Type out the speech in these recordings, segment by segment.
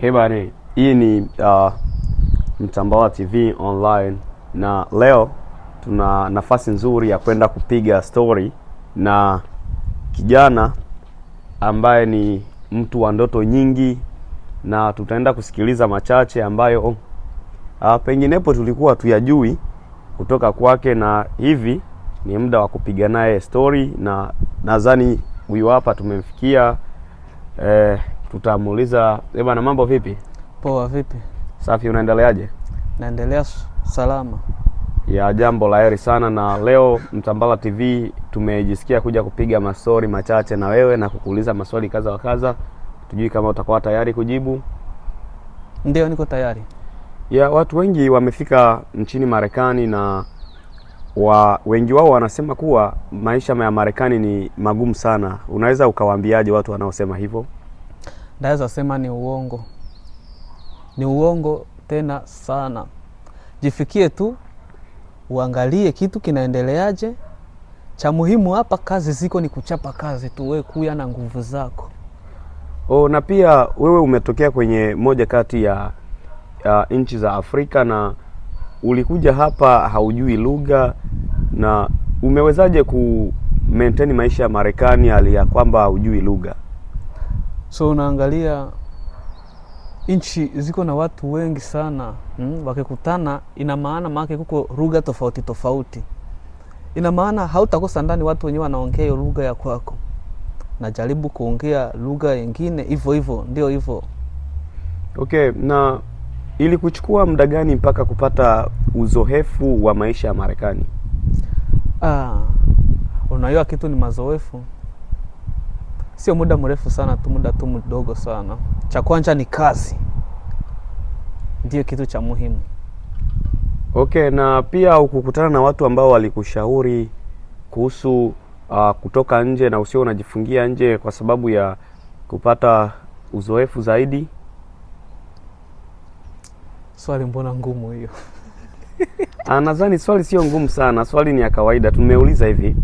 Hebane, hii ni Mtambala TV online, na leo tuna nafasi nzuri ya kwenda kupiga story na kijana ambaye ni mtu wa ndoto nyingi, na tutaenda kusikiliza machache ambayo penginepo tulikuwa tuyajui kutoka kwake, na hivi ni muda wa kupiga naye story, na nadhani huyu hapa tumemfikia. Tutamuuliza, bwana mambo vipi? Poa, vipi? Safi, unaendeleaje? Naendelea salama. Ya jambo la heri sana, na leo Mtambala TV tumejisikia kuja kupiga mastori machache na wewe na kukuuliza maswali kaza wa kaza. Tujui kama utakuwa tayari kujibu. Ndio, niko tayari. Ya watu wengi wamefika nchini Marekani, na wengi wao wanasema kuwa maisha ya Marekani ni magumu sana. Unaweza ukawaambiaje watu wanaosema hivyo? Naweza sema ni uongo. Ni uongo tena sana. Jifikie tu, uangalie kitu kinaendeleaje. Cha muhimu hapa, kazi ziko, ni kuchapa kazi tu, wewe kuya na nguvu zako. Na pia wewe umetokea kwenye moja kati ya nchi za Afrika, na ulikuja hapa haujui lugha, na umewezaje ku maintain maisha ya Marekani hali ya kwamba haujui lugha? So unaangalia nchi ziko na watu wengi sana, wakikutana ina maana maana kuko lugha tofauti tofauti. Ina maana hautakosa ndani watu wenyewe wanaongea hiyo lugha ya kwako. Najaribu kuongea lugha nyingine hivyo hivyo, ndio hivyo. Okay, na ili kuchukua muda gani mpaka kupata uzoefu wa maisha ya Marekani? Unajua kitu ni mazoefu. Sio muda mrefu sana tu, muda tu mdogo sana. Cha kwanza ni kazi. Ndio kitu cha muhimu. Okay, na pia ukukutana na watu ambao walikushauri kuhusu kutoka nje na usio unajifungia nje kwa sababu ya kupata uzoefu zaidi? Swali mbona ngumu hiyo? Nadhani swali sio ngumu sana, swali ni ya kawaida. Tumeuliza hivi.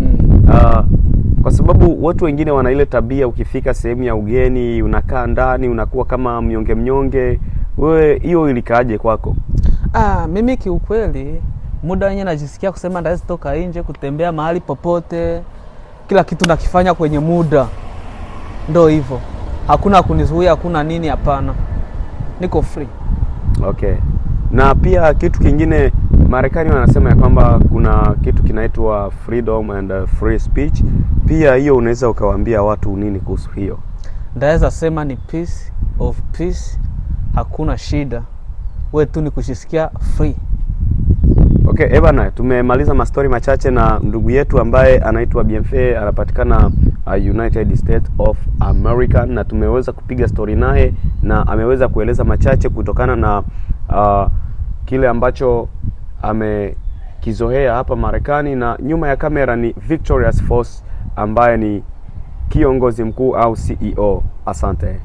Kwa sababu watu wengine wana ile tabia, ukifika sehemu ya ugeni unakaa ndani, unakuwa kama mnyonge mnyonge. Wewe hiyo ilikaaje kwako? Mimi kiukweli muda wenyewe najisikia kusema ndaweza toka nje kutembea mahali popote. Kila kitu nakifanya kwenye muda. Ndio hivyo. Hakuna kunizuia, hakuna nini, hapana. Niko free. Okay. Na pia kitu kingine, Marekani wanasema ya kwamba kuna kitu kinaitwa freedom and free speech. Pia hiyo unaweza ukawaambia watu nini kuhusu hiyo? Ndaweza sema ni peace of peace. Hakuna shida. Wewe tu ni kujisikia free. Okay, bana, tumemaliza mastori machache na ndugu yetu ambaye anaitwa Bienfait, anapatikana United States of America, na tumeweza kupiga story naye na ameweza kueleza machache kutokana na kile ambacho amekizoea hapa Marekani. Na nyuma ya kamera ni Victorious Force ambaye ni kiongozi mkuu au CEO. Asante.